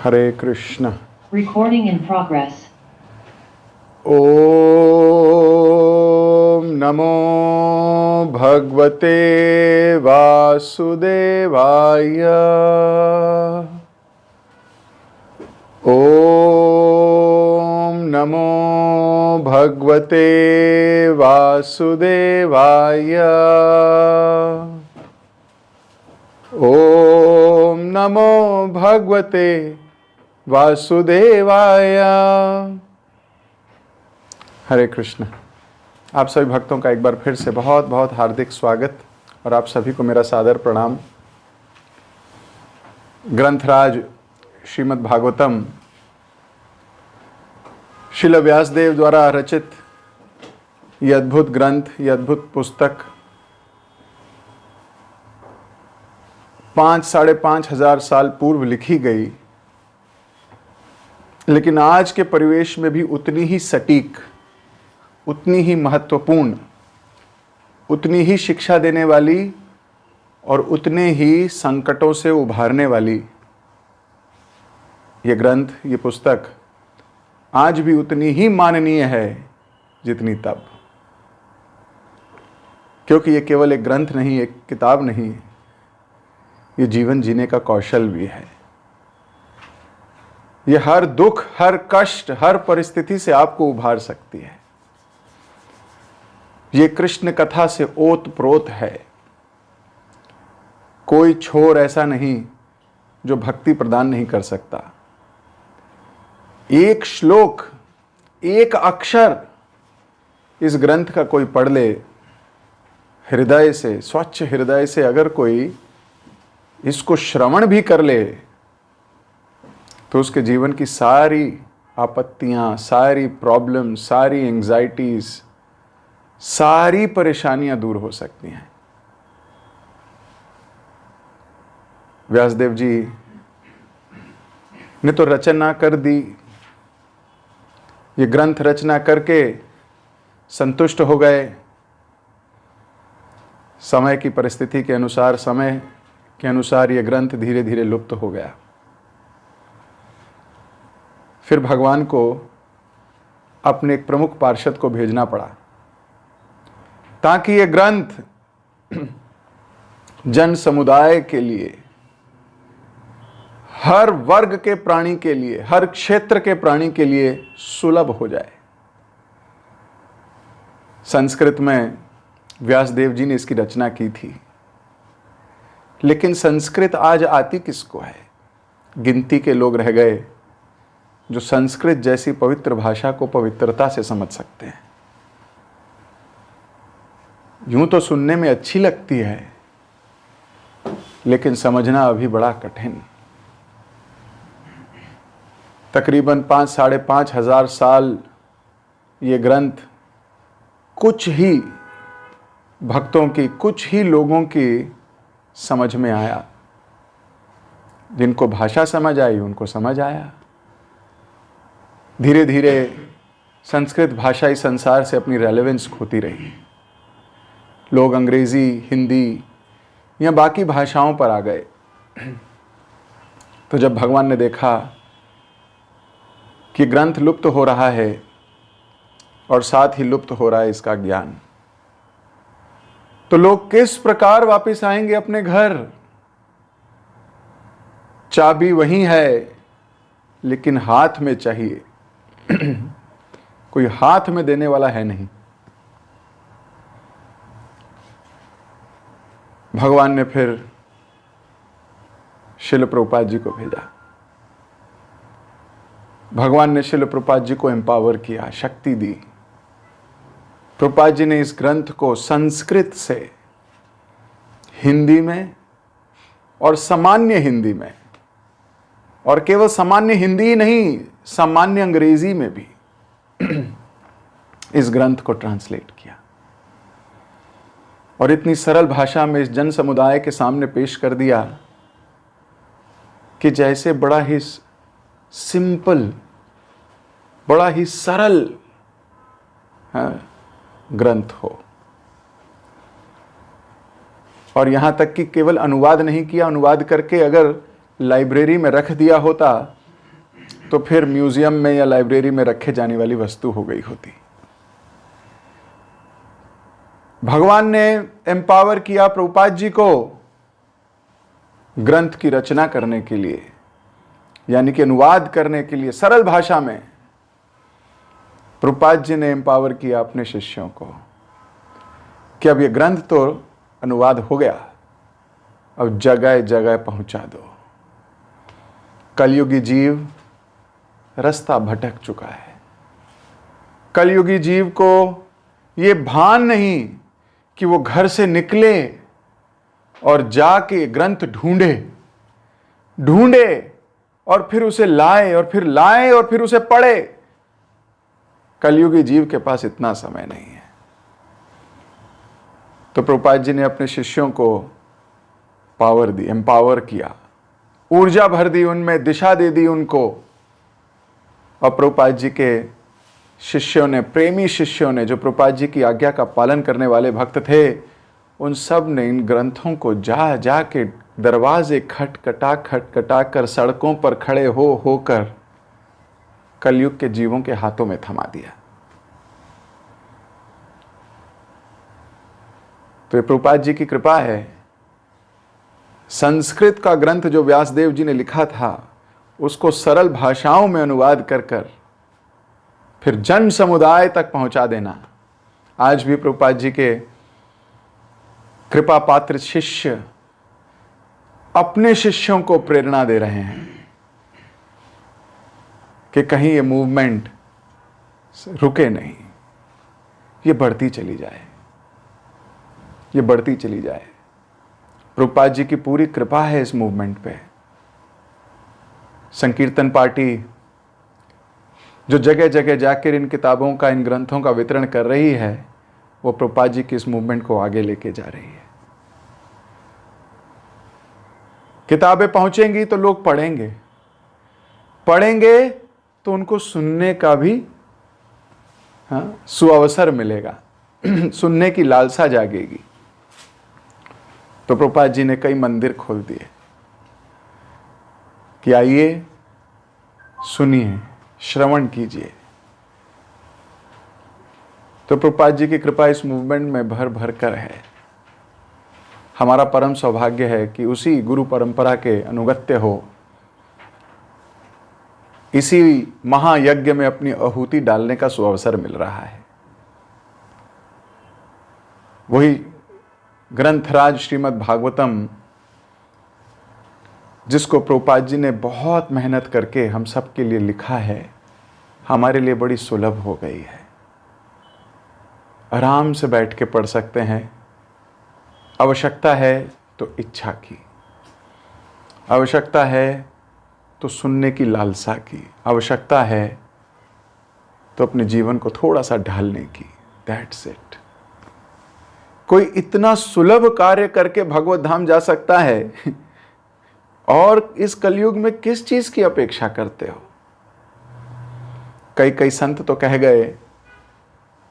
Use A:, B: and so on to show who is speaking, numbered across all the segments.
A: Hare Krishna.
B: Recording in progress.
A: ओम नमो भगवते वासुदेवाय। ओम नमो भगवते वासुदेवाय। ओम नमो भगवते वासुदेवाय। हरे कृष्ण। आप सभी भक्तों का एक बार फिर से बहुत बहुत हार्दिक स्वागत और आप सभी को मेरा सादर प्रणाम। ग्रंथराज श्रीमद् भागवतम श्रील व्यासदेव द्वारा रचित ये अद्भुत ग्रंथ, ये अद्भुत पुस्तक 5,000-5,500 साल पूर्व लिखी गई, लेकिन आज के परिवेश में भी उतनी ही सटीक, उतनी ही महत्वपूर्ण, उतनी ही शिक्षा देने वाली और उतने ही संकटों से उभारने वाली ये ग्रंथ, ये पुस्तक आज भी उतनी ही माननीय है जितनी तब। क्योंकि ये केवल एक ग्रंथ नहीं, एक किताब नहीं, ये जीवन जीने का कौशल भी है। ये हर दुख, हर कष्ट, हर परिस्थिति से आपको उभार सकती है। ये कृष्ण कथा से ओत प्रोत है। कोई छोर ऐसा नहीं जो भक्ति प्रदान नहीं कर सकता। एक श्लोक, एक अक्षर इस ग्रंथ का कोई पढ़ ले, हृदय से, स्वच्छ हृदय से अगर कोई इसको श्रवण भी कर ले, तो उसके जीवन की सारी आपत्तियां, सारी प्रॉब्लम, सारी एंजाइटीज, सारी परेशानियां दूर हो सकती हैं। व्यासदेव जी ने तो रचना कर दी, ये ग्रंथ रचना करके संतुष्ट हो गए। समय की परिस्थिति के अनुसार, समय के अनुसार ये ग्रंथ धीरे धीरे लुप्त हो गया। फिर भगवान को अपने एक प्रमुख पार्षद को भेजना पड़ा ताकि ये ग्रंथ जन समुदाय के लिए, हर वर्ग के प्राणी के लिए, हर क्षेत्र के प्राणी के लिए सुलभ हो जाए। संस्कृत में व्यासदेव जी ने इसकी रचना की थी, लेकिन संस्कृत आज आती किसको है? गिनती के लोग रह गए जो संस्कृत जैसी पवित्र भाषा को पवित्रता से समझ सकते हैं। यूं तो सुनने में अच्छी लगती है, लेकिन समझना अभी बड़ा कठिन। तकरीबन 5,000-5,500 साल ये ग्रंथ कुछ ही भक्तों की, कुछ ही लोगों की समझ में आया। जिनको भाषा समझ आई उनको समझ आया। धीरे धीरे संस्कृत भाषा इस संसार से अपनी रेलेवेंस खोती रही। लोग अंग्रेजी, हिंदी या बाकी भाषाओं पर आ गए। तो जब भगवान ने देखा कि ग्रंथ लुप्त हो रहा है और साथ ही लुप्त हो रहा है इसका ज्ञान, तो लोग किस प्रकार वापस आएंगे अपने घर? चाबी वही है, लेकिन हाथ में चाहिए। कोई हाथ में देने वाला है नहीं। भगवान ने फिर शिल प्रभुपाद जी को भेजा। भगवान ने शिल प्रभुपाद जी को एम्पावर किया, शक्ति दी। प्रभुपाद जी ने इस ग्रंथ को संस्कृत से हिंदी में और सामान्य हिंदी में, और केवल सामान्य हिंदी ही नहीं, सामान्य अंग्रेजी में भी इस ग्रंथ को ट्रांसलेट किया और इतनी सरल भाषा में इस जन समुदाय के सामने पेश कर दिया कि जैसे बड़ा ही सिंपल, बड़ा ही सरल ग्रंथ हो। और यहां तक कि केवल अनुवाद नहीं किया, अनुवाद करके अगर लाइब्रेरी में रख दिया होता तो फिर म्यूजियम में या लाइब्रेरी में रखे जाने वाली वस्तु हो गई होती। भगवान ने एम्पावर किया प्रभुपाद जी को ग्रंथ की रचना करने के लिए, यानी कि अनुवाद करने के लिए सरल भाषा में। प्रभुपाद जी ने एम्पावर किया अपने शिष्यों को कि अब ये ग्रंथ तो अनुवाद हो गया, अब जगह जगह पहुंचा दो। कलयुगी जीव रास्ता भटक चुका है। कलयुगी जीव को ये भान नहीं कि वो घर से निकले और जाके ग्रंथ ढूंढे और फिर उसे लाए और फिर उसे पढ़े। कलयुगी जीव के पास इतना समय नहीं है। तो प्रभुपाद जी ने अपने शिष्यों को पावर दी, एम्पावर किया, ऊर्जा भर दी उनमें, दिशा दे दी उनको। और प्रभुपाद जी के शिष्यों ने, प्रेमी शिष्यों ने, जो प्रभुपाद जी की आज्ञा का पालन करने वाले भक्त थे, उन सब ने इन ग्रंथों को जा के दरवाजे खटखटा कर सड़कों पर खड़े होकर कलयुग के जीवों के हाथों में थमा दिया। तो ये प्रभुपाद जी की कृपा है। संस्कृत का ग्रंथ जो व्यासदेव जी ने लिखा था, उसको सरल भाषाओं में अनुवाद कर फिर जन समुदाय तक पहुंचा देना। आज भी प्रभुपाद जी के कृपा पात्र शिष्य अपने शिष्यों को प्रेरणा दे रहे हैं कि कहीं ये मूवमेंट रुके नहीं, ये बढ़ती चली जाए, ये बढ़ती चली जाए। प्रभुपाद जी की पूरी कृपा है इस मूवमेंट पे। संकीर्तन पार्टी जो जगह जगह जाकर इन किताबों का, इन ग्रंथों का वितरण कर रही है, वो प्रभुपाद जी की इस मूवमेंट को आगे लेके जा रही है। किताबें पहुंचेंगी तो लोग पढ़ेंगे तो उनको सुनने का भी सुअवसर मिलेगा, सुनने की लालसा जागेगी। तो प्रभुपाद जी ने कई मंदिर खोल दिए कि आइए, सुनिए, श्रवण कीजिए। तो प्रभुपाद जी की कृपा इस मूवमेंट में भर भर कर है। हमारा परम सौभाग्य है कि उसी गुरु परंपरा के अनुगत्य हो, इसी महायज्ञ में अपनी आहुति डालने का सुअवसर मिल रहा है। वही ग्रंथराज श्रीमद् भागवतम, जिसको प्रभुपाद जी ने बहुत मेहनत करके हम सब के लिए लिखा है, हमारे लिए बड़ी सुलभ हो गई है। आराम से बैठ के पढ़ सकते हैं। आवश्यकता है तो इच्छा की, आवश्यकता है तो सुनने की लालसा की, आवश्यकता है तो अपने जीवन को थोड़ा सा ढालने की। That's it. कोई इतना सुलभ कार्य करके भगवत धाम जा सकता है, और इस कलयुग में किस चीज की अपेक्षा करते हो? कई संत तो कह गए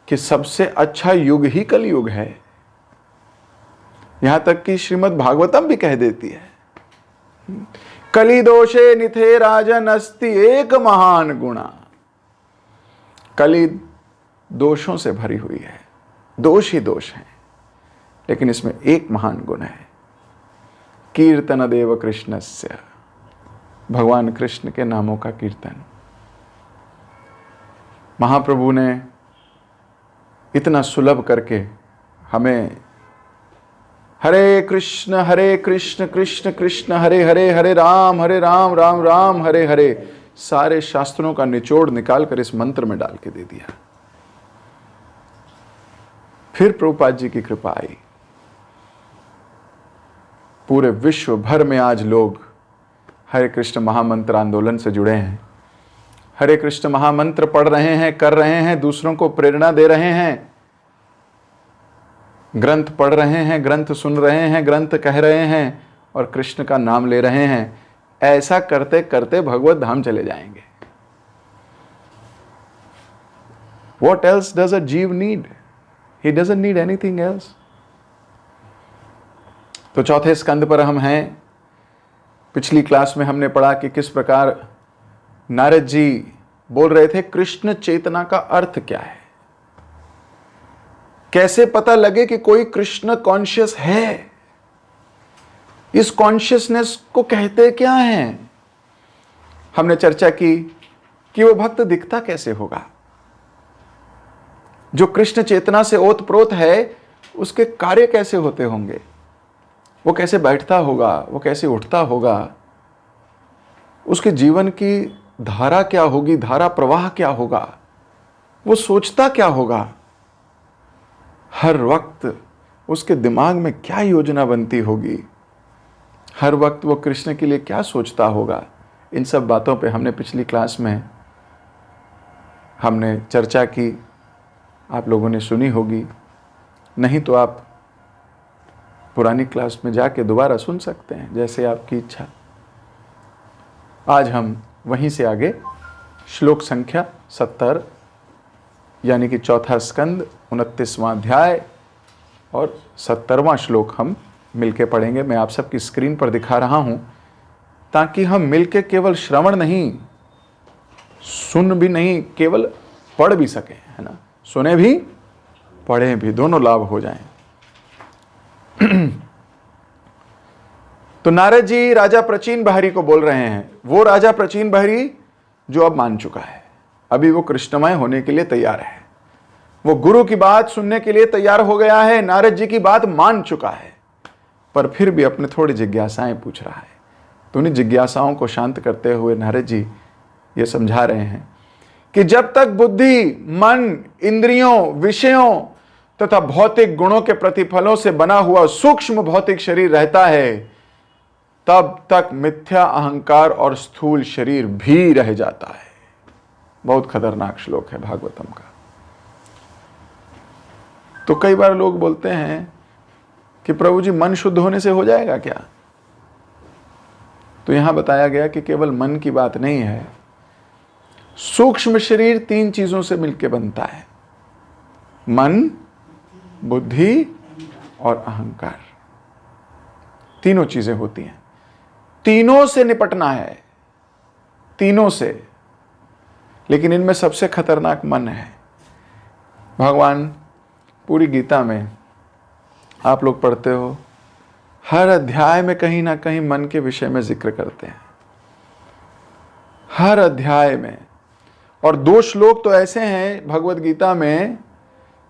A: कि सबसे अच्छा युग ही कलयुग है। यहां तक कि श्रीमद् भागवतम भी कह देती है, कली दोषे निथे राजन अस्ति एक महान गुणा। कली दोषों से भरी हुई है, दोष ही दोष है, लेकिन इसमें एक महान गुण है, कीर्तन देव कृष्णस्य, भगवान कृष्ण के नामों का कीर्तन। महाप्रभु ने इतना सुलभ करके हमें हरे कृष्ण कृष्ण कृष्ण हरे हरे, हरे राम राम राम हरे हरे, सारे शास्त्रों का निचोड़ निकालकर इस मंत्र में डाल के दे दिया। फिर प्रभुपाद जी की कृपा आई। पूरे विश्व भर में आज लोग हरे कृष्ण महामंत्र आंदोलन से जुड़े हैं। हरे कृष्ण महामंत्र पढ़ रहे हैं, कर रहे हैं, दूसरों को प्रेरणा दे रहे हैं, ग्रंथ पढ़ रहे हैं, ग्रंथ सुन रहे हैं, ग्रंथ कह रहे हैं और कृष्ण का नाम ले रहे हैं। ऐसा करते करते भगवत धाम चले जाएंगे। What else does a जीव need? He doesn't need anything else. तो चौथे स्कंद पर हम हैं। पिछली क्लास में हमने पढ़ा कि किस प्रकार नारद जी बोल रहे थे कृष्ण चेतना का अर्थ क्या है, कैसे पता लगे कि कोई कृष्ण कॉन्शियस है, इस कॉन्शियसनेस को कहते क्या हैं। हमने चर्चा की कि वो भक्त दिखता कैसे होगा, जो कृष्ण चेतना से ओतप्रोत है उसके कार्य कैसे होते होंगे, वो कैसे बैठता होगा, वो कैसे उठता होगा, उसके जीवन की धारा क्या होगी, धारा प्रवाह क्या होगा, वो सोचता क्या होगा, हर वक्त उसके दिमाग में क्या योजना बनती होगी, हर वक्त वो कृष्ण के लिए क्या सोचता होगा। इन सब बातों पे हमने पिछली क्लास में हमने चर्चा की, आप लोगों ने सुनी होगी, नहीं तो आप पुरानी क्लास में जाके दोबारा सुन सकते हैं, जैसे आपकी इच्छा। आज हम वहीं से आगे श्लोक संख्या 70 यानी कि चौथा स्कंद 29वां अध्याय और 70वां श्लोक हम मिलके पढ़ेंगे। मैं आप सबकी स्क्रीन पर दिखा रहा हूं ताकि हम मिलके केवल श्रवण नहीं, सुन भी नहीं, केवल पढ़ भी सकें, है ना, सुने भी पढ़ें भी, दोनों लाभ हो जाएं। तो नारद जी राजा प्राचीन बहरी को बोल रहे हैं, वो राजा प्राचीन बहरी जो अब मान चुका है, अभी वो कृष्णमय होने के लिए तैयार है, वो गुरु की बात सुनने के लिए तैयार हो गया है, नारद जी की बात मान चुका है, पर फिर भी अपने थोड़ी जिज्ञासाएं पूछ रहा है। तो उन्हीं जिज्ञासाओं को शांत करते हुए नारद जी ये समझा रहे हैं कि जब तक बुद्धि, मन, इंद्रियों, विषयों तथा भौतिक गुणों के प्रतिफलों से बना हुआ सूक्ष्म भौतिक शरीर रहता है, तब तक मिथ्या अहंकार और स्थूल शरीर भी रह जाता है। बहुत खतरनाक श्लोक है भागवतम का। तो कई बार लोग बोलते हैं कि प्रभु जी मन शुद्ध होने से हो जाएगा क्या? तो यहां बताया गया कि केवल मन की बात नहीं है, सूक्ष्म शरीर 3 चीजों से मिलकर बनता है, मन, बुद्धि और अहंकार। तीनों चीजें होती हैं, तीनों से निपटना है, तीनों से। लेकिन इनमें सबसे खतरनाक मन है। भगवान पूरी गीता में आप लोग पढ़ते हो, हर अध्याय में कहीं ना कहीं मन के विषय में जिक्र करते हैं, हर अध्याय में। और 2 श्लोक तो ऐसे हैं भगवत गीता में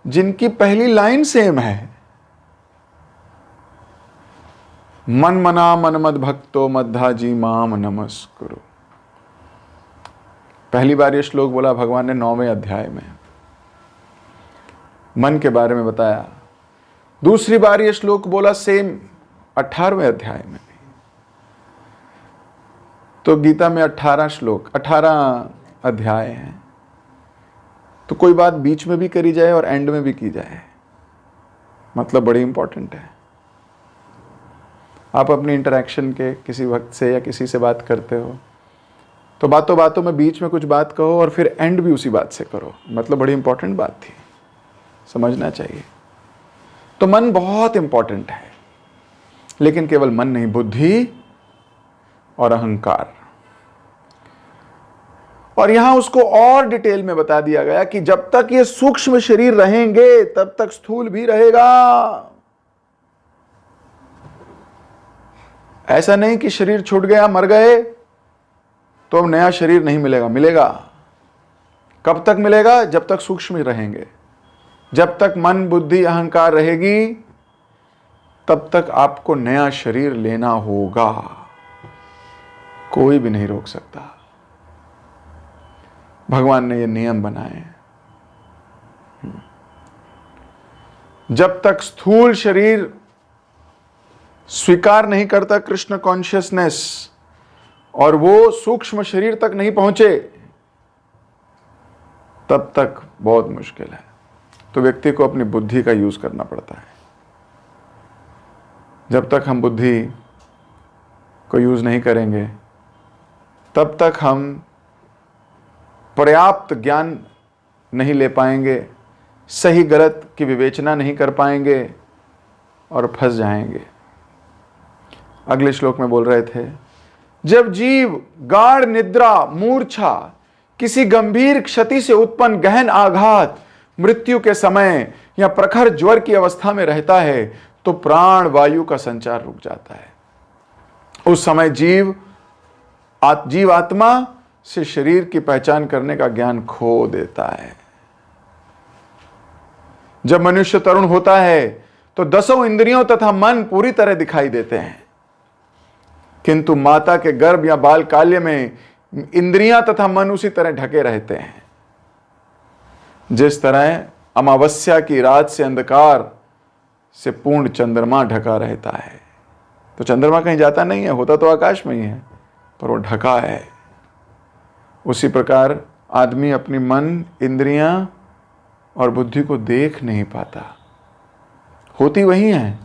A: जिनकी पहली लाइन सेम है, मन मना मन मद भक्तो मद्धाजी माम नमस्कुरु। पहली बार ये श्लोक बोला भगवान ने 9वें अध्याय में, मन के बारे में बताया। दूसरी बार ये श्लोक बोला सेम 18वें अध्याय में। तो गीता में 18 श्लोक, 18 अध्याय हैं। तो कोई बात बीच में भी करी जाए और एंड में भी की जाए, मतलब बड़ी इंपॉर्टेंट है। आप अपनी इंटरेक्शन के किसी वक्त से या किसी से बात करते हो तो बातों बातों में बीच में कुछ बात कहो और फिर एंड भी उसी बात से करो, मतलब बड़ी इंपॉर्टेंट बात थी, समझना चाहिए। तो मन बहुत इंपॉर्टेंट है, लेकिन केवल मन नहीं, बुद्धि और अहंकार। और यहां उसको और डिटेल में बता दिया गया कि जब तक ये सूक्ष्म शरीर रहेंगे तब तक स्थूल भी रहेगा। ऐसा नहीं कि शरीर छूट गया, मर गए तो अब नया शरीर नहीं मिलेगा, मिलेगा। कब तक मिलेगा? जब तक सूक्ष्म रहेंगे, जब तक मन, बुद्धि, अहंकार रहेगी, तब तक आपको नया शरीर लेना होगा, कोई भी नहीं रोक सकता। भगवान ने ये नियम बनाए। जब तक स्थूल शरीर स्वीकार नहीं करता कृष्ण कॉन्शियसनेस और वो सूक्ष्म शरीर तक नहीं पहुंचे, तब तक बहुत मुश्किल है। तो व्यक्ति को अपनी बुद्धि का यूज करना पड़ता है। जब तक हम बुद्धि को यूज नहीं करेंगे तब तक हम पर्याप्त ज्ञान नहीं ले पाएंगे, सही गलत की विवेचना नहीं कर पाएंगे और फंस जाएंगे। अगले श्लोक में बोल रहे थे, जब जीव गाढ़ निद्रा, मूर्छा, किसी गंभीर क्षति से उत्पन्न गहन आघात, मृत्यु के समय या प्रखर ज्वर की अवस्था में रहता है तो प्राण वायु का संचार रुक जाता है। उस समय जीव आत्मा से शरीर की पहचान करने का ज्ञान खो देता है। जब मनुष्य तरुण होता है तो 10 इंद्रियों तथा मन पूरी तरह दिखाई देते हैं, किंतु माता के गर्भ या बालकाल्य में इंद्रियां तथा मन उसी तरह ढके रहते हैं। जिस तरह अमावस्या की रात से अंधकार से पूर्ण चंद्रमा ढका रहता है, तो चंद्रमा कहीं जाता नहीं है, होता तो आकाश में ही है, पर वो ढका है। उसी प्रकार आदमी अपनी मन, इंद्रियां और बुद्धि को देख नहीं पाता। होती वही है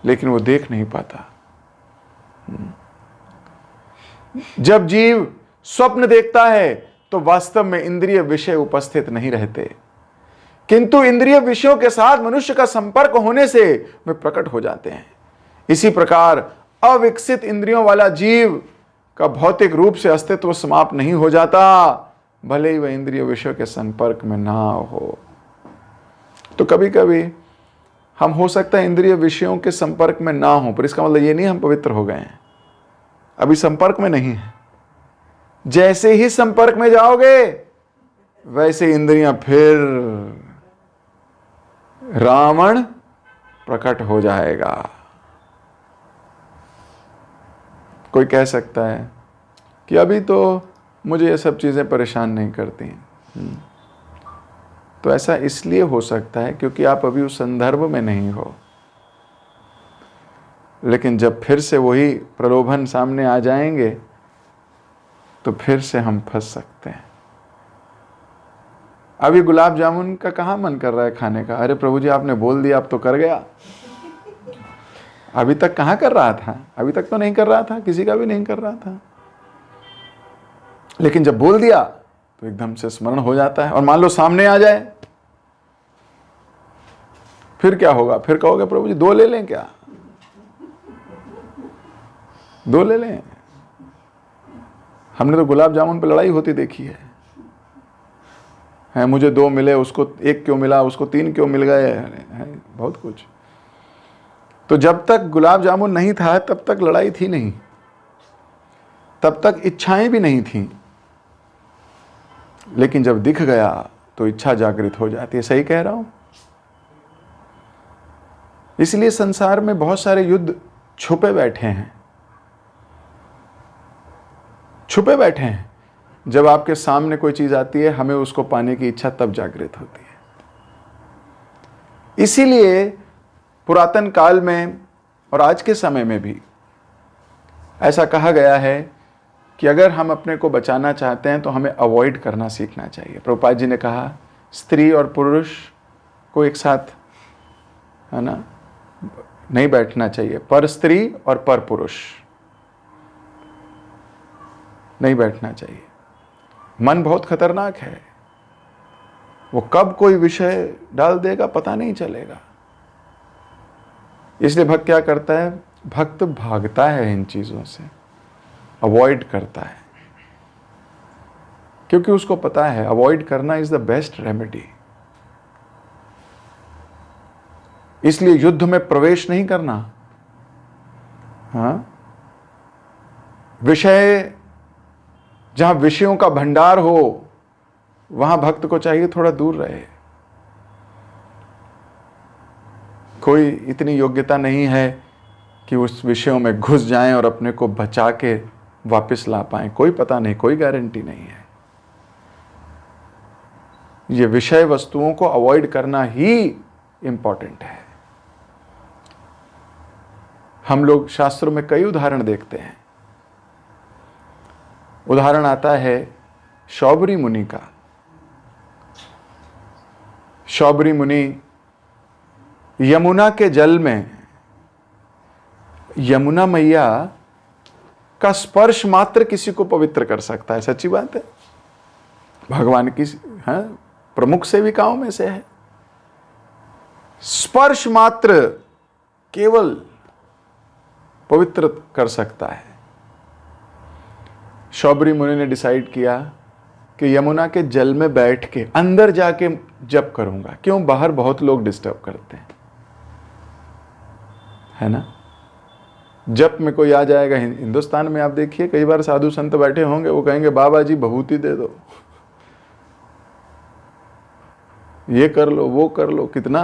A: लेकिन वो देख नहीं पाता। जब जीव स्वप्न देखता है तो वास्तव में इंद्रिय विषय उपस्थित नहीं रहते, किंतु इंद्रिय विषयों के साथ मनुष्य का संपर्क होने से वे प्रकट हो जाते हैं। इसी प्रकार अविकसित इंद्रियों वाला जीव का भौतिक रूप से अस्तित्व समाप्त नहीं हो जाता, भले ही वह इंद्रिय विषयों के संपर्क में ना हो। तो कभी कभी हम हो सकता है इंद्रिय विषयों के संपर्क में ना हो, पर इसका मतलब ये नहीं हम पवित्र हो गए हैं, अभी संपर्क में नहीं है। जैसे ही संपर्क में जाओगे वैसे इंद्रियां फिर रावण प्रकट हो जाएगा। कोई कह सकता है कि अभी तो मुझे ये सब चीजें परेशान नहीं करती, तो ऐसा इसलिए हो सकता है क्योंकि आप अभी उस संदर्भ में नहीं हो। लेकिन जब फिर से वही प्रलोभन सामने आ जाएंगे तो फिर से हम फंस सकते हैं। अभी गुलाब जामुन का कहाँ मन कर रहा है खाने का? अरे प्रभु जी आपने बोल दिया, अब तो कर गया। अभी तक कहाँ कर रहा था? अभी तक तो नहीं कर रहा था, किसी का भी नहीं कर रहा था। लेकिन जब बोल दिया तो एकदम से स्मरण हो जाता है। और मान लो सामने आ जाए, फिर क्या होगा? फिर कहोगे प्रभु जी 2 ले लें क्या? 2 ले लें। हमने तो गुलाब जामुन पे लड़ाई होती देखी है। मुझे 2 मिले, उसको 1 क्यों मिला, उसको 3 क्यों मिल गए, है बहुत कुछ। तो जब तक गुलाब जामुन नहीं था तब तक लड़ाई थी नहीं, तब तक इच्छाएं भी नहीं थी। लेकिन जब दिख गया तो इच्छा जागृत हो जाती है। सही कह रहा हूं? इसलिए संसार में बहुत सारे युद्ध छुपे बैठे हैं, छुपे बैठे हैं। जब आपके सामने कोई चीज आती है, हमें उसको पाने की इच्छा तब जागृत होती है। इसीलिए पुरातन काल में और आज के समय में भी ऐसा कहा गया है कि अगर हम अपने को बचाना चाहते हैं तो हमें अवॉइड करना सीखना चाहिए। प्रभुपाद जी ने कहा स्त्री और पुरुष को एक साथ, है ना, नहीं बैठना चाहिए। पर स्त्री और पर पुरुष नहीं बैठना चाहिए। मन बहुत खतरनाक है, वो कब कोई विषय डाल देगा पता नहीं चलेगा। इसलिए भक्त क्या करता है? भक्त भागता है इन चीजों से, अवॉइड करता है, क्योंकि उसको पता है अवॉइड करना इज द बेस्ट रेमेडी। इसलिए युद्ध में प्रवेश नहीं करना। हाँ, विषय, जहां विषयों का भंडार हो वहां भक्त को चाहिए थोड़ा दूर रहे। कोई इतनी योग्यता नहीं है कि उस विषयों में घुस जाएं और अपने को बचा के वापस ला पाएं। कोई पता नहीं, कोई गारंटी नहीं है। ये विषय वस्तुओं को अवॉइड करना ही इंपॉर्टेंट है। हम लोग शास्त्रों में कई उदाहरण देखते हैं। उदाहरण आता है शौबरी मुनि का। शौबरी मुनि यमुना के जल में, यमुना मैया का स्पर्श मात्र किसी को पवित्र कर सकता है। सच्ची बात है, भगवान की प्रमुख सेविकाओं में से है। स्पर्श मात्र केवल पवित्र कर सकता है। शौबरी मुनि ने डिसाइड किया कि यमुना के जल में बैठ के अंदर जाके जप करूंगा। क्यों? बाहर बहुत लोग डिस्टर्ब करते हैं, है ना। जप में कोई आ जाएगा, हिंदुस्तान में आप देखिए कई बार साधु संत बैठे होंगे, वो कहेंगे बाबा जी भभूति दे दो, ये कर लो, वो कर लो, कितना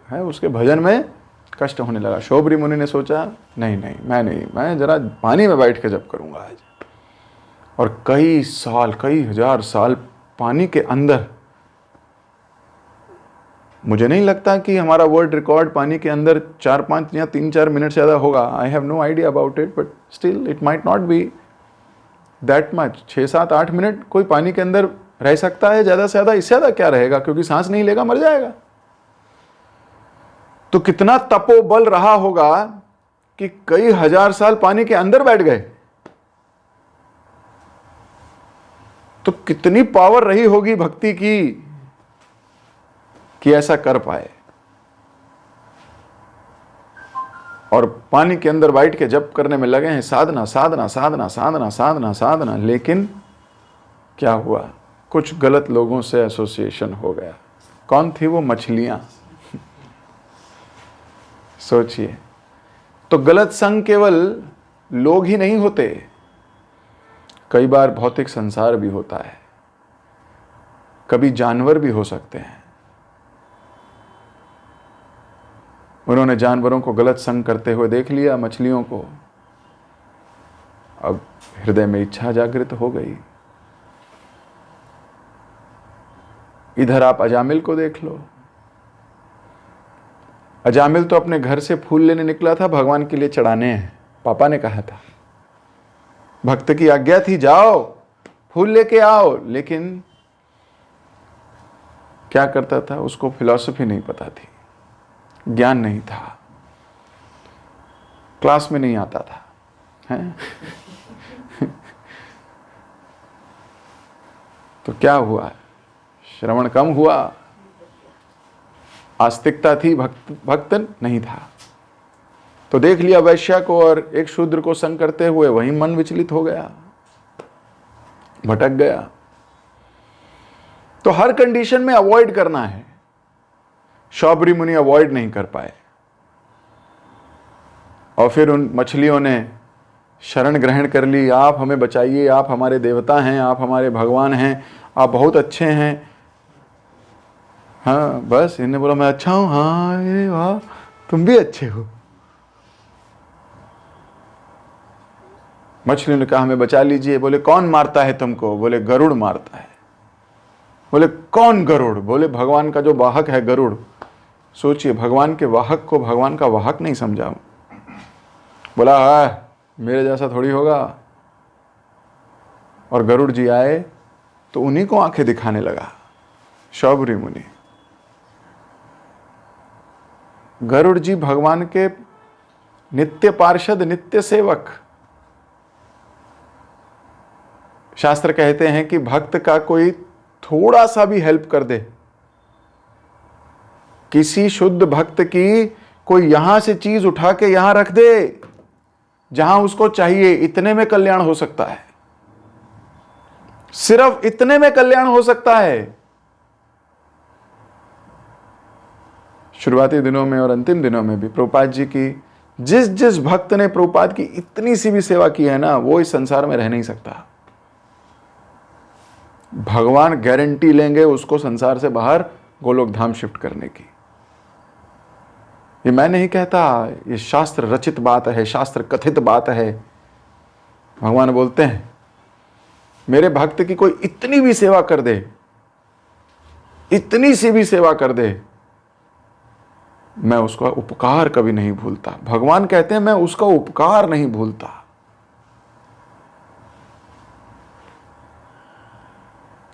A: है, उसके भजन में कष्ट होने लगा। शौबरी मुनि ने सोचा नहीं नहीं, मैं जरा पानी में बैठ के जप करूंगा आज। और कई साल, कई हजार साल पानी के अंदर, मुझे नहीं लगता कि हमारा वर्ल्ड रिकॉर्ड पानी के अंदर 4-5 या 3-4 मिनट से ज़्यादा होगा। I have no idea about it, but still it might not be that much. 6-7-8 minute कोई पानी के अंदर रह सकता है, ज़्यादा से ज़्यादा। इससे ज़्यादा क्या रहेगा, क्योंकि सांस नहीं लेगा मर जाएगा। तो कितना तपोबल रहा होगा कि कई हजार साल पानी के अंदर बैठ गए। तो कितनी पावर रही होगी भक्ति की कि ऐसा कर पाए। और पानी के अंदर बैठ के जप करने में लगे हैं, साधना साधना साधना साधना साधना साधना। लेकिन क्या हुआ, कुछ गलत लोगों से एसोसिएशन हो गया। कौन थी वो? मछलियां। सोचिए, तो गलत संग केवल लोग ही नहीं होते, कई बार भौतिक संसार भी होता है, कभी जानवर भी हो सकते हैं। उन्होंने जानवरों को गलत संग करते हुए देख लिया, मछलियों को। अब हृदय में इच्छा जागृत हो गई। इधर आप अजामिल को देख लो। अजामिल तो अपने घर से फूल लेने निकला था, भगवान के लिए चढ़ाने हैं। पापा ने कहा था, भक्त की आज्ञा थी, जाओ फूल लेके आओ। लेकिन क्या करता था, उसको फिलॉसफी नहीं पता थी, ज्ञान नहीं था, क्लास में नहीं आता था, हैं? तो क्या हुआ, श्रवण कम हुआ, आस्तिकता थी, भक्त नहीं था। तो देख लिया वैश्या को और एक शूद्र को संग करते हुए, वहीं मन विचलित हो गया, भटक गया। तो हर कंडीशन में अवॉइड करना है। शौबरी मुनि अवॉइड नहीं कर पाए, और फिर उन मछलियों ने शरण ग्रहण कर ली। आप हमें बचाइए, आप हमारे देवता हैं, आप हमारे भगवान हैं, आप बहुत अच्छे हैं। हाँ बस इन्हें बोला मैं अच्छा हूं, हाँ ये वाह तुम भी अच्छे हो। मछली ने कहा हमें बचा लीजिए। बोले कौन मारता है तुमको? बोले गरुड़ मारता है। बोले कौन गरुड़? बोले भगवान का जो वाहक है गरुड़। सोचिए, भगवान के वाहक को भगवान का वाहक नहीं समझा। बोला हाँ मेरे जैसा थोड़ी होगा। और गरुड़ जी आए तो उन्हीं को आंखें दिखाने लगा शौबरी मुनि। गरुड़ जी भगवान के नित्य पार्षद, नित्य सेवक। शास्त्र कहते हैं कि भक्त का कोई थोड़ा सा भी हेल्प कर दे, किसी शुद्ध भक्त की कोई यहां से चीज उठा के यहां रख दे जहां उसको चाहिए, इतने में कल्याण हो सकता है। सिर्फ इतने में कल्याण हो सकता है। शुरुआती दिनों में और अंतिम दिनों में भी प्रभुपाद जी की जिस जिस भक्त ने प्रभुपाद की इतनी सी भी सेवा की है ना, वो इस संसार में रह नहीं सकता। भगवान गारंटी लेंगे उसको संसार से बाहर गोलोक धाम शिफ्ट करने की। ये मैं नहीं कहता, ये शास्त्र रचित बात है, शास्त्र कथित बात है। भगवान बोलते हैं मेरे भक्त की कोई इतनी भी सेवा कर दे, इतनी सी भी सेवा कर दे, मैं उसका उपकार कभी नहीं भूलता। भगवान कहते हैं मैं उसका उपकार नहीं भूलता।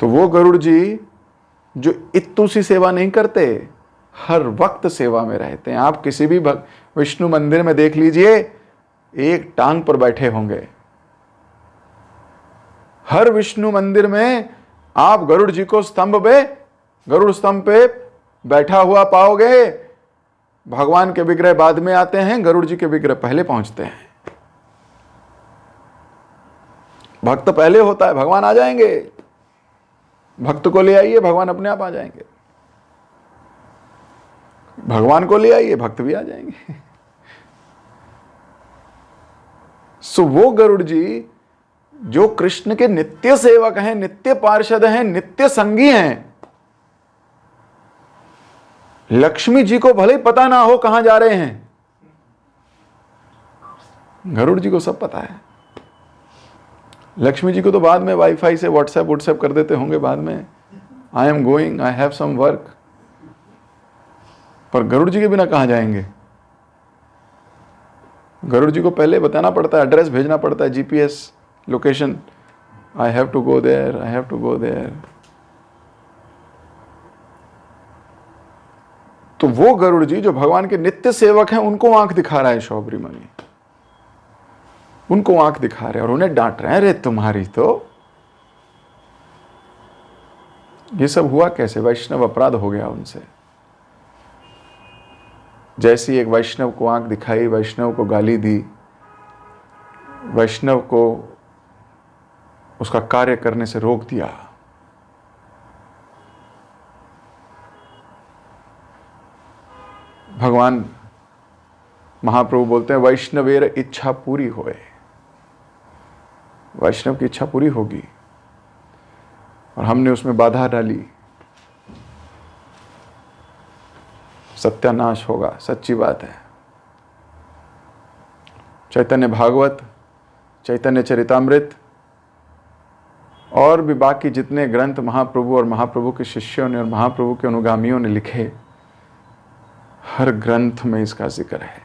A: तो वो गरुड़ जी जो इत्तू सी सेवा नहीं करते, हर वक्त सेवा में रहते हैं। आप किसी भी विष्णु मंदिर में देख लीजिए, एक टांग पर बैठे होंगे। हर विष्णु मंदिर में आप गरुड़ जी को गरुड़ स्तंभ पे बैठा हुआ पाओगे। भगवान के विग्रह बाद में आते हैं, गरुड़ जी के विग्रह पहले पहुंचते हैं। भक्त पहले होता है, भगवान आ जाएंगे। भक्त को ले आइए, भगवान अपने आप आ जाएंगे। भगवान को ले आइए, भक्त भी आ जाएंगे। सो वो गरुड़ जी जो कृष्ण के नित्य सेवक हैं, नित्य पार्षद हैं, नित्य संगी हैं, लक्ष्मी जी को भले ही पता ना हो कहां जा रहे हैं, गरुड़ जी को सब पता है। लक्ष्मी जी को तो बाद में वाईफाई से व्हाट्सएप कर देते होंगे बाद में, I am going, I have some work. पर गरुड़ जी के बिना कहां जाएंगे? गरुड़ जी को पहले बताना पड़ता है, एड्रेस भेजना पड़ता है, GPS location, I have to go there, I have to go there. तो वो गरुड़ जी जो भगवान के नित्य सेवक हैं, उनको आंख दिखा रहा है शौबरी मुनि, उनको आंख दिखा रहे हैं और उन्हें डांट रहे हैं, अरे तुम्हारी तो ये सब हुआ कैसे? वैष्णव अपराध हो गया उनसे। जैसी एक वैष्णव को आंख दिखाई, वैष्णव को गाली दी, वैष्णव को उसका कार्य करने से रोक दिया, भगवान महाप्रभु बोलते हैं वैष्णवेर इच्छा पूरी होए। वैष्णव की इच्छा पूरी होगी और हमने उसमें बाधा डाली, सत्यानाश होगा। सच्ची बात है। चैतन्य भागवत, चैतन्य चरितामृत और भी बाकी जितने ग्रंथ महाप्रभु और महाप्रभु के शिष्यों ने और महाप्रभु के अनुगामियों ने लिखे, हर ग्रंथ में इसका जिक्र है।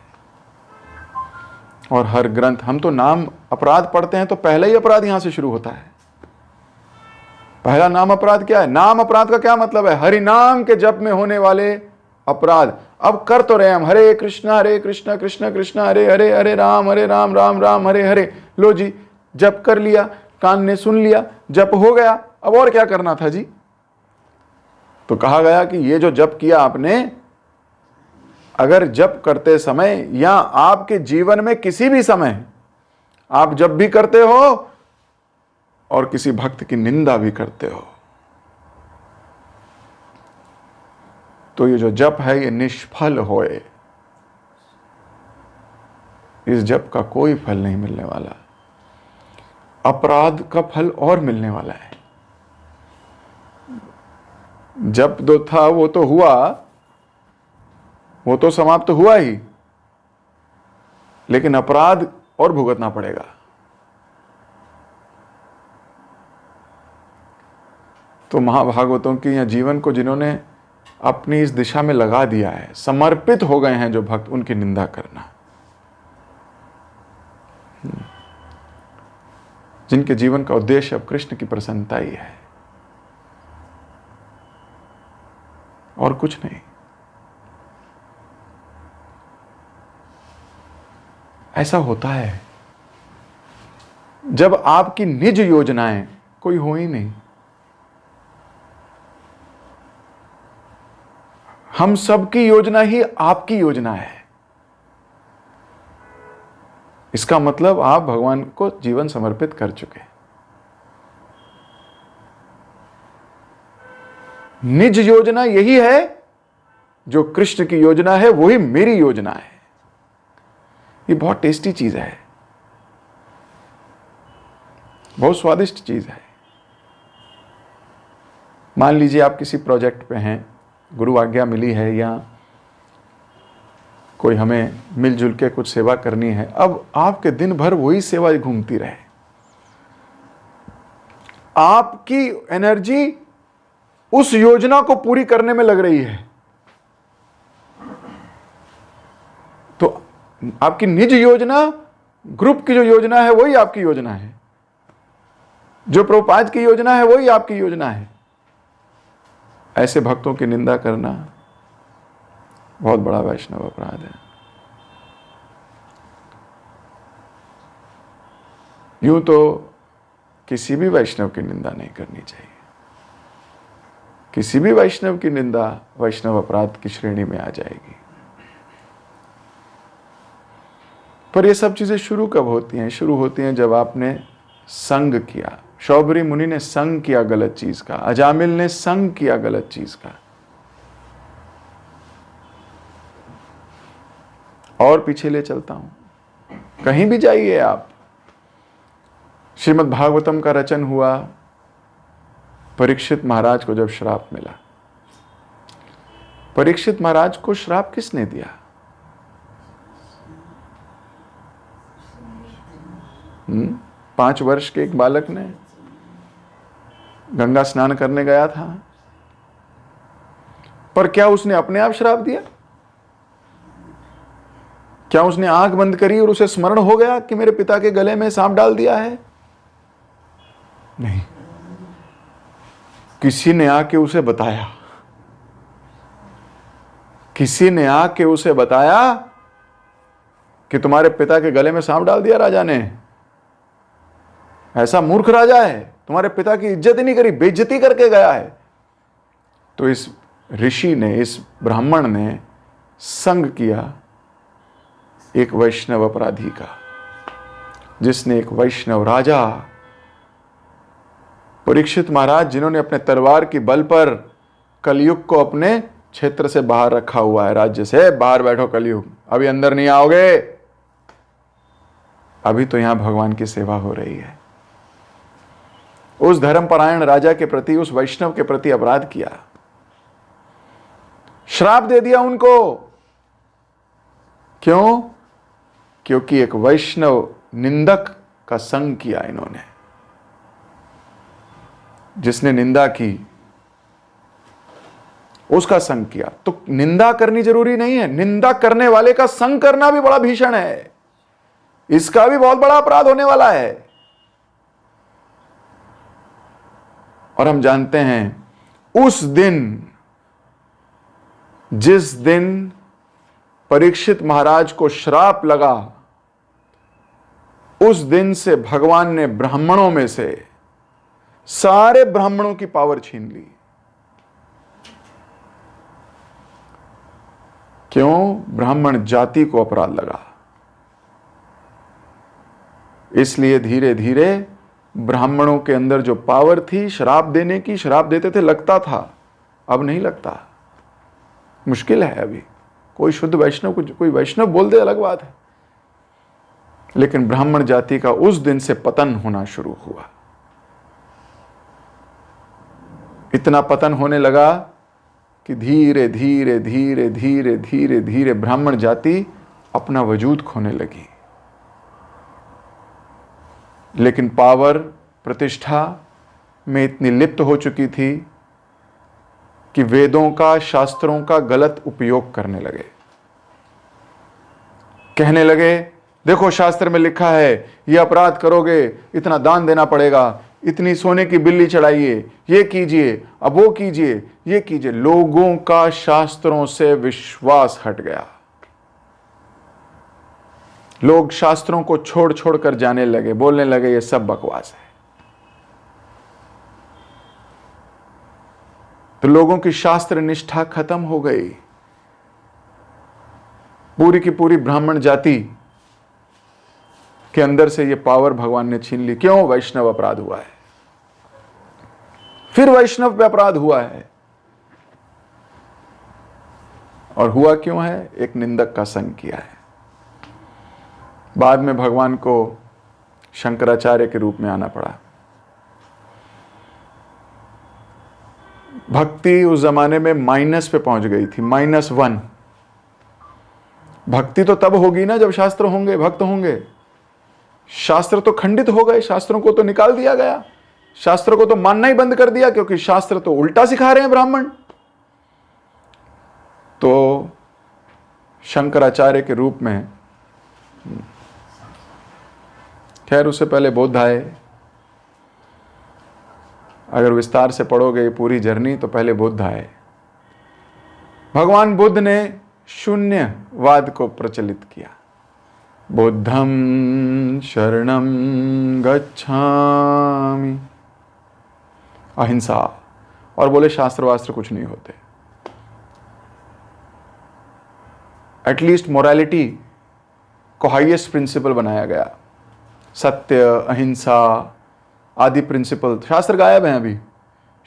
A: और हर ग्रंथ, हम तो नाम अपराध पढ़ते हैं तो पहला ही अपराध यहां से शुरू होता है। पहला नाम अपराध क्या है? नाम अपराध का क्या मतलब है? हरि नाम के जप में होने वाले अपराध। अब कर तो रहे हम हरे कृष्णा कृष्ण कृष्ण हरे हरे, हरे राम राम राम हरे हरे। लो जी, जप कर लिया, कान ने सुन लिया, जप हो गया, अब और क्या करना था जी? तो कहा गया कि ये जो जप किया आपने, अगर जप करते समय या आपके जीवन में किसी भी समय आप जप भी करते हो और किसी भक्त की निंदा भी करते हो, तो ये जो जप है ये निष्फल होए। इस जप का कोई फल नहीं मिलने वाला, अपराध का फल और मिलने वाला है। जप जो था वो तो हुआ, वो तो समाप्त हुआ ही, लेकिन अपराध और भुगतना पड़ेगा। तो महाभागवतों की या जीवन को जिन्होंने अपनी इस दिशा में लगा दिया है, समर्पित हो गए हैं जो भक्त, उनकी निंदा करना, जिनके जीवन का उद्देश्य अब कृष्ण की प्रसन्नता ही है और कुछ नहीं। ऐसा होता है जब आपकी निज योजनाएं कोई हो ही नहीं। हम सबकी योजना ही आपकी योजना है। इसका मतलब आप भगवान को जीवन समर्पित कर चुके। निज योजना यही है, जो कृष्ण की योजना है वही मेरी योजना है। ये बहुत टेस्टी चीज है, बहुत स्वादिष्ट चीज है। मान लीजिए आप किसी प्रोजेक्ट पे हैं, गुरु आज्ञा मिली है या कोई हमें मिलजुल के कुछ सेवा करनी है। अब आपके दिन भर वही सेवा घूमती रहे, आपकी एनर्जी उस योजना को पूरी करने में लग रही है, तो आपकी निज योजना, ग्रुप की जो योजना है वही आपकी योजना है, जो प्रभुपाद की योजना है वही आपकी योजना है। ऐसे भक्तों की निंदा करना बहुत बड़ा वैष्णव अपराध है। यूं तो किसी भी वैष्णव की निंदा नहीं करनी चाहिए। किसी भी वैष्णव की निंदा वैष्णव अपराध की श्रेणी में आ जाएगी। पर ये सब चीजें शुरू कब होती हैं? शुरू होती हैं जब आपने संग किया, शौबरी मुनि ने संग किया गलत चीज का, अजामिल ने संग किया गलत चीज का। और पीछे ले चलता हूं, कहीं भी जाइए आप, श्रीमद् भागवतम का रचन हुआ, परीक्षित महाराज को जब श्राप मिला, परीक्षित महाराज को श्राप किसने दिया? 5 वर्ष के एक बालक ने, गंगा स्नान करने गया था, पर क्या उसने अपने आप श्राप दिया? क्या उसने आंख बंद करी और उसे स्मरण हो गया कि मेरे पिता के गले में सांप डाल दिया है? नहीं, किसी ने आके उसे बताया, किसी ने आके उसे बताया कि तुम्हारे पिता के गले में सांप डाल दिया राजा ने। ऐसा मूर्ख राजा है, तुम्हारे पिता की इज्जत ही नहीं करी, बेइज्जती करके गया है। तो इस ऋषि ने, इस ब्राह्मण ने संग किया एक वैष्णव अपराधी का, जिसने एक वैष्णव राजा परीक्षित महाराज, जिन्होंने अपने तलवार की बल पर कलयुग को अपने क्षेत्र से बाहर रखा हुआ है, राज्य से बाहर बैठो कलयुग, अभी अंदर नहीं आओगे, अभी तो यहां भगवान की सेवा हो रही है। उस धर्मपरायण राजा के प्रति, उस वैष्णव के प्रति अपराध किया, श्राप दे दिया उनको। क्यों? क्योंकि एक वैष्णव निंदक का संग किया इन्होंने। जिसने निंदा की उसका संग किया। तो निंदा करनी जरूरी नहीं है, निंदा करने वाले का संग करना भी बड़ा भीषण है, इसका भी बहुत बड़ा अपराध होने वाला है। और हम जानते हैं उस दिन, जिस दिन परीक्षित महाराज को श्राप लगा, उस दिन से भगवान ने ब्राह्मणों में से सारे ब्राह्मणों की पावर छीन ली। क्यों? ब्राह्मण जाति को अपराध लगा। इसलिए धीरे धीरे ब्राह्मणों के अंदर जो पावर थी श्राप देने की, श्राप देते थे लगता था, अब नहीं लगता, मुश्किल है। अभी कोई शुद्ध वैष्णव को कोई वैष्णव बोल दे अलग बात है, लेकिन ब्राह्मण जाति का उस दिन से पतन होना शुरू हुआ। इतना पतन होने लगा कि धीरे धीरे धीरे धीरे धीरे धीरे ब्राह्मण जाति अपना वजूद खोने लगी। लेकिन पावर, प्रतिष्ठा में इतनी लिप्त हो चुकी थी कि वेदों का, शास्त्रों का गलत उपयोग करने लगे। कहने लगे, देखो शास्त्र में लिखा है ये अपराध करोगे इतना दान देना पड़ेगा, इतनी सोने की बिल्ली चढ़ाइए, ये कीजिए, अब वो कीजिए, ये कीजिए। लोगों का शास्त्रों से विश्वास हट गया। लोग शास्त्रों को छोड़ छोड़ कर जाने लगे, बोलने लगे ये सब बकवास है। तो लोगों की शास्त्र निष्ठा खत्म हो गई। पूरी की पूरी ब्राह्मण जाति के अंदर से ये पावर भगवान ने छीन ली। क्यों? वैष्णव अपराध हुआ है, फिर वैष्णव पे अपराध हुआ है। और हुआ क्यों है? एक निंदक का संग किया है। बाद में भगवान को शंकराचार्य के रूप में आना पड़ा। भक्ति उस जमाने में माइनस पे पहुंच गई थी, -1। भक्ति तो तब होगी ना जब शास्त्र होंगे, भक्त होंगे। शास्त्र तो खंडित हो गए, शास्त्रों को तो निकाल दिया गया, शास्त्र को तो मानना ही बंद कर दिया, क्योंकि शास्त्र तो उल्टा सिखा रहे हैं ब्राह्मण। तो शंकराचार्य के रूप में, खैर उससे पहले बुद्ध आए। अगर विस्तार से पढ़ोगे पूरी जर्नी तो पहले बुद्ध आए। भगवान बुद्ध ने शून्यवाद को प्रचलित किया। बुद्धं शरणं गच्छामि, अहिंसा, और बोले शास्त्र वास्त्र कुछ नहीं होते। एटलीस्ट मोरालिटी को हाईएस्ट प्रिंसिपल बनाया गया। सत्य, अहिंसा, आदि प्रिंसिपल, शास्त्र गायब हैं अभी।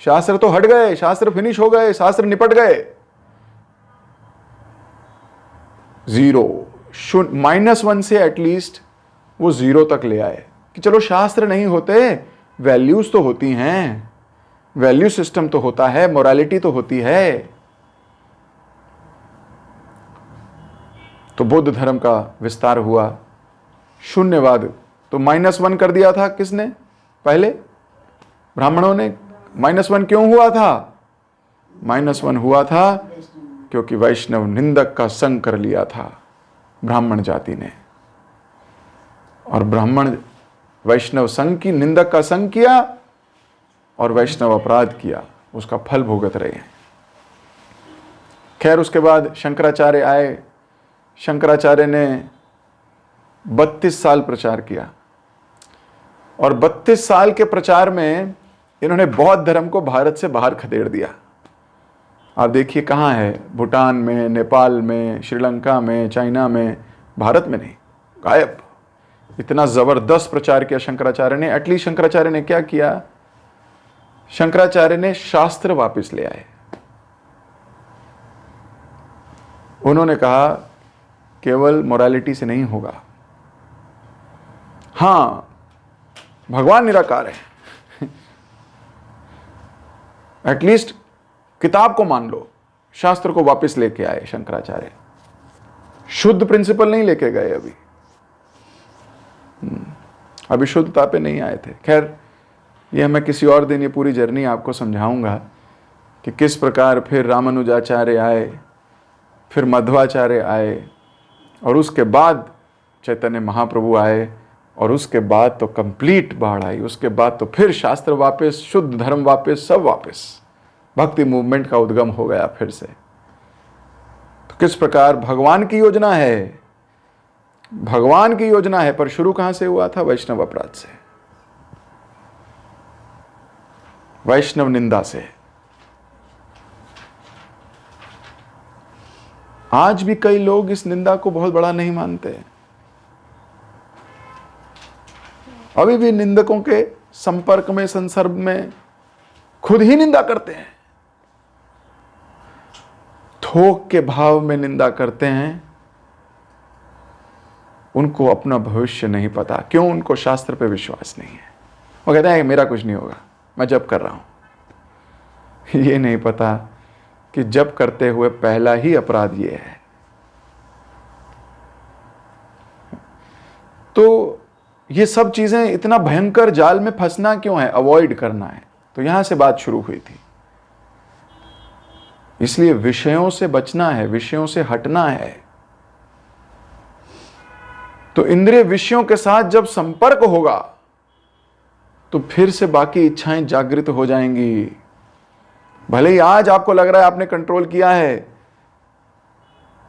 A: शास्त्र तो हट गए, शास्त्र फिनिश हो गए, शास्त्र निपट गए। 0 -1 से एटलीस्ट वो 0 तक ले आए कि चलो शास्त्र नहीं होते, वैल्यूज तो होती हैं, वैल्यू सिस्टम तो होता है, मोरालिटी तो होती है। तो बौद्ध धर्म का विस्तार हुआ। शून्यवाद तो -1 कर दिया था किसने? पहले ब्राह्मणों ने। -1 क्यों हुआ था? -1 हुआ था क्योंकि वैष्णव निंदक का संग कर लिया था ब्राह्मण जाति ने, और ब्राह्मण वैष्णव संघ की, निंदक का संग किया और वैष्णव अपराध किया, उसका फल भुगत रहे हैं। खैर उसके बाद शंकराचार्य आए। शंकराचार्य ने 32 साल प्रचार किया, और 32 साल के प्रचार में इन्होंने बौद्ध धर्म को भारत से बाहर खदेड़ दिया। आप देखिए कहाँ है, भूटान में, नेपाल में, श्रीलंका में, चाइना में, भारत में नहीं, गायब। इतना जबरदस्त प्रचार किया शंकराचार्य ने। एटलीस्ट शंकराचार्य ने क्या किया? शंकराचार्य ने शास्त्र वापस ले आए। उन्होंने कहा केवल मोरालिटी से नहीं होगा, हां भगवान निराकार है, एटलीस्ट किताब को मान लो। शास्त्र को वापस लेके आए शंकराचार्य। शुद्ध प्रिंसिपल नहीं लेके गए अभी शुद्धता पे नहीं आए थे। खैर ये मैं किसी और दिन ये पूरी जर्नी आपको समझाऊंगा कि किस प्रकार फिर रामानुजाचार्य आए, फिर मध्वाचार्य आए, और उसके बाद चैतन्य महाप्रभु आए, और उसके बाद तो कंप्लीट बाढ़ आई। उसके बाद तो फिर शास्त्र वापस, शुद्ध धर्म वापस, सब वापस, भक्ति मूवमेंट का उद्गम हो गया फिर से। तो किस प्रकार भगवान की योजना है, भगवान की योजना है, पर शुरू कहां से हुआ था? वैष्णव अपराध से, वैष्णव निंदा से। आज भी कई लोग इस निंदा को बहुत बड़ा नहीं मानते, अभी भी निंदकों के संपर्क में, संसर्ग में खुद ही निंदा करते हैं, थोक के भाव में निंदा करते हैं। उनको अपना भविष्य नहीं पता। क्यों? उनको शास्त्र पे विश्वास नहीं है। वो कहते हैं मेरा कुछ नहीं होगा, मैं जप कर रहा हूं। ये नहीं पता कि जप करते हुए पहला ही अपराध ये है। तो ये सब चीजें, इतना भयंकर जाल में फंसना क्यों है? अवॉइड करना है। तो यहां से बात शुरू हुई थी। इसलिए विषयों से बचना है, विषयों से हटना है। तो इंद्रिय विषयों के साथ जब संपर्क होगा तो फिर से बाकी इच्छाएं जागृत हो जाएंगी। भले ही आज आपको लग रहा है आपने कंट्रोल किया है,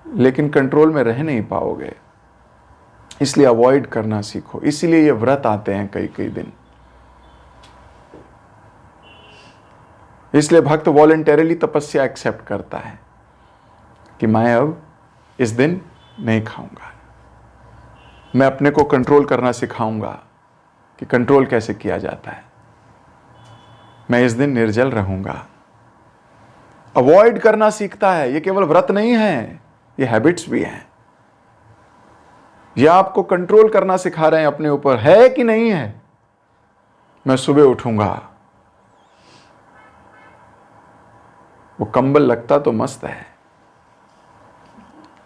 A: लेकिन कंट्रोल में रह नहीं पाओगे। इसलिए अवॉइड करना सीखो। इसीलिए ये व्रत आते हैं कई कई दिन। इसलिए भक्त वॉलंटरीली तपस्या एक्सेप्ट करता है कि मैं अब इस दिन नहीं खाऊंगा। मैं अपने को कंट्रोल करना सिखाऊंगा कि कंट्रोल कैसे किया जाता है। मैं इस दिन निर्जल रहूंगा। अवॉइड करना सीखता है। ये केवल व्रत नहीं है, ये हैबिट्स भी हैं। ये आपको कंट्रोल करना सिखा रहे हैं अपने ऊपर, है कि नहीं है। मैं सुबह उठूंगा, वो कंबल लगता तो मस्त है,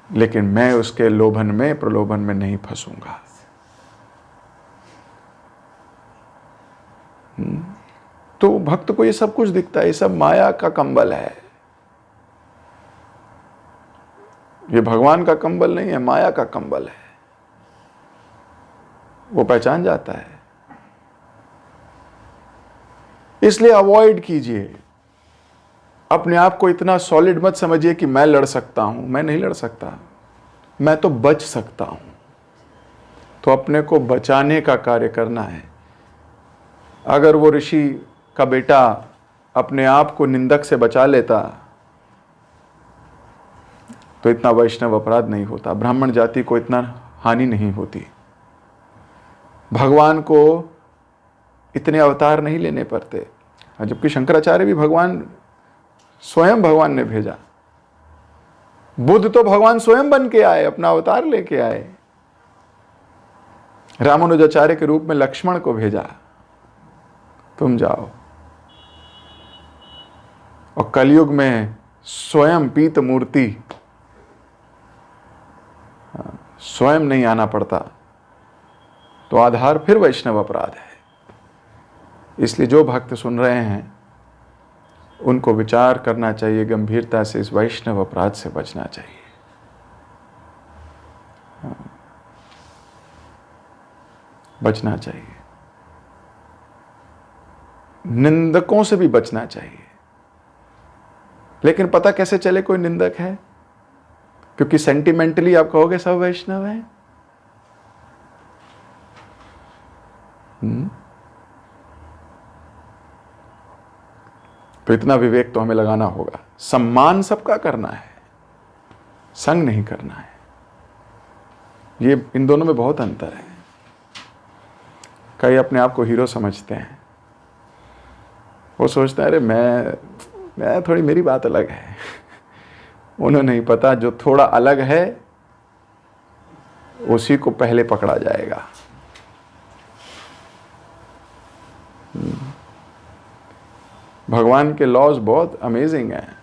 A: लेकिन मैं उसके लोभन में, प्रलोभन में नहीं फंसूंगा। तो भक्त को ये सब कुछ दिखता है, ये सब माया का कंबल है। ये भगवान का कंबल नहीं है, माया का कंबल है। वो पहचान जाता है। इसलिए अवॉइड कीजिए। अपने आप को इतना सॉलिड मत समझिए कि मैं लड़ सकता हूं। मैं नहीं लड़ सकता, मैं तो बच सकता हूं। तो अपने को बचाने का कार्य करना है। अगर वो ऋषि का बेटा अपने आप को निंदक से बचा लेता तो इतना वैष्णव अपराध नहीं होता, ब्राह्मण जाति को इतना हानि नहीं होती, भगवान को इतने अवतार नहीं लेने पड़ते। जबकि शंकराचार्य भी भगवान स्वयं भगवान ने भेजा। बुद्ध तो भगवान स्वयं बन के आए, अपना अवतार लेके आए। रामानुजाचार्य के रूप में लक्ष्मण को भेजा, तुम जाओ। और कलयुग में स्वयं पीत मूर्ति, स्वयं नहीं आना पड़ता, तो आधार फिर वैष्णव अपराध है। इसलिए जो भक्त सुन रहे हैं उनको विचार करना चाहिए, गंभीरता से इस वैष्णव अपराध से बचना चाहिए। बचना चाहिए, निंदकों से भी बचना चाहिए। लेकिन पता कैसे चले कोई निंदक है? क्योंकि सेंटिमेंटली आप कहोगे सब वैष्णव है। तो इतना विवेक तो हमें लगाना होगा। सम्मान सबका करना है, संग नहीं करना है। ये इन दोनों में बहुत अंतर है। कई अपने आप को हीरो समझते हैं। वो सोचते हैं अरे मैं थोड़ी, मेरी बात अलग है। उन्हें नहीं पता जो थोड़ा अलग है उसी को पहले पकड़ा जाएगा। भगवान के लॉज बहुत अमेजिंग हैं।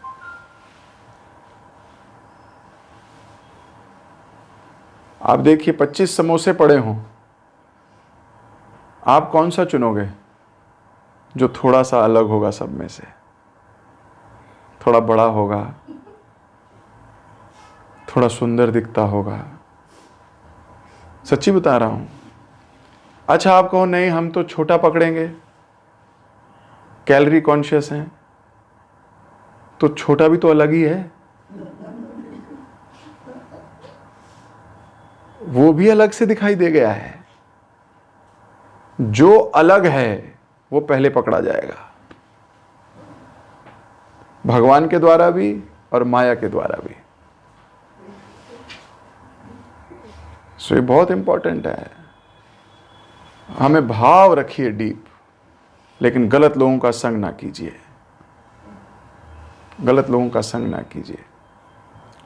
A: आप देखिए 25 समोसे पड़े हों, आप कौन सा चुनोगे? जो थोड़ा सा अलग होगा सब में से, थोड़ा बड़ा होगा, थोड़ा सुंदर दिखता होगा। सच्ची बता रहा हूं। अच्छा आप कहो नहीं हम तो छोटा पकड़ेंगे, कैलोरी कॉन्शियस हैं, तो छोटा भी तो अलग ही है, वो भी अलग से दिखाई दे गया है। जो अलग है वो पहले पकड़ा जाएगा, भगवान के द्वारा भी और माया के द्वारा भी। सो ये बहुत इंपॉर्टेंट है। हमें भाव रखिए डीप, लेकिन गलत लोगों का संग ना कीजिए। गलत लोगों का संग ना कीजिए,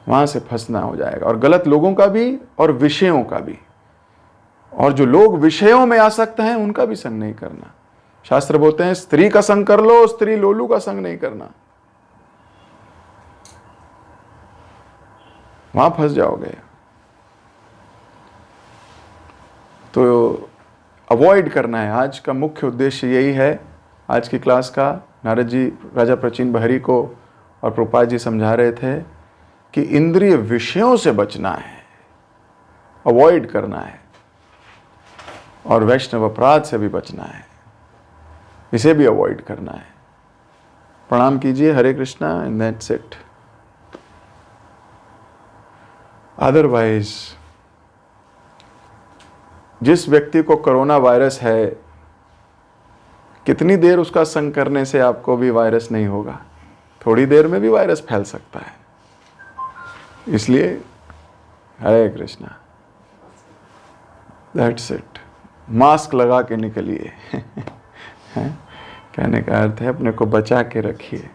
A: वहां से फंसना हो जाएगा। और गलत लोगों का भी और विषयों का भी। और जो लोग विषयों में आसक्त हैं उनका भी संग नहीं करना। शास्त्र बोलते हैं स्त्री का संग कर लो, स्त्री लोलू का संग नहीं करना, वहां फंस जाओगे। तो अवॉइड करना है। आज का मुख्य उद्देश्य यही है आज की क्लास का। नारद जी राजा प्राचीन बहरी को और प्रभुपाद जी समझा रहे थे कि इंद्रिय विषयों से बचना है, अवॉइड करना है, और वैष्णव अपराध से भी बचना है, इसे भी अवॉइड करना है। प्रणाम कीजिए। Hare Krishna and that's it. Otherwise जिस व्यक्ति को कोरोना वायरस है, कितनी देर उसका संग करने से आपको भी वायरस नहीं होगा? थोड़ी देर में भी वायरस फैल सकता है। इसलिए हरे कृष्णा, दैट्स इट। मास्क लगा के निकलिए। कहने का अर्थ है अपने को बचा के रखिए।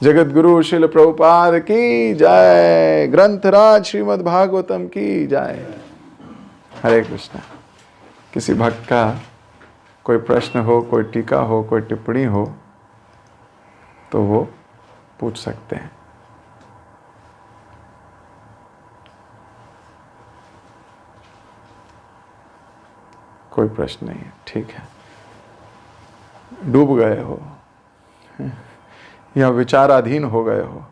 A: जगत गुरु श्रील प्रभुपाद की जय। ग्रंथराज श्रीमद् भागवतम की जय। हरे कृष्णा। किसी भक्त का कोई प्रश्न हो, कोई टीका हो, कोई टिप्पणी हो तो वो पूछ सकते हैं। कोई प्रश्न नहीं है, ठीक है। डूब गए हो या विचाराधीन हो गए हो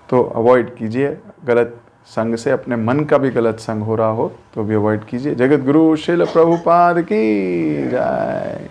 A: तो अवॉइड कीजिए गलत संग से। अपने मन का भी गलत संग हो रहा हो तो भी अवॉइड कीजिए। जगत गुरु श्रील प्रभुपाद की जय।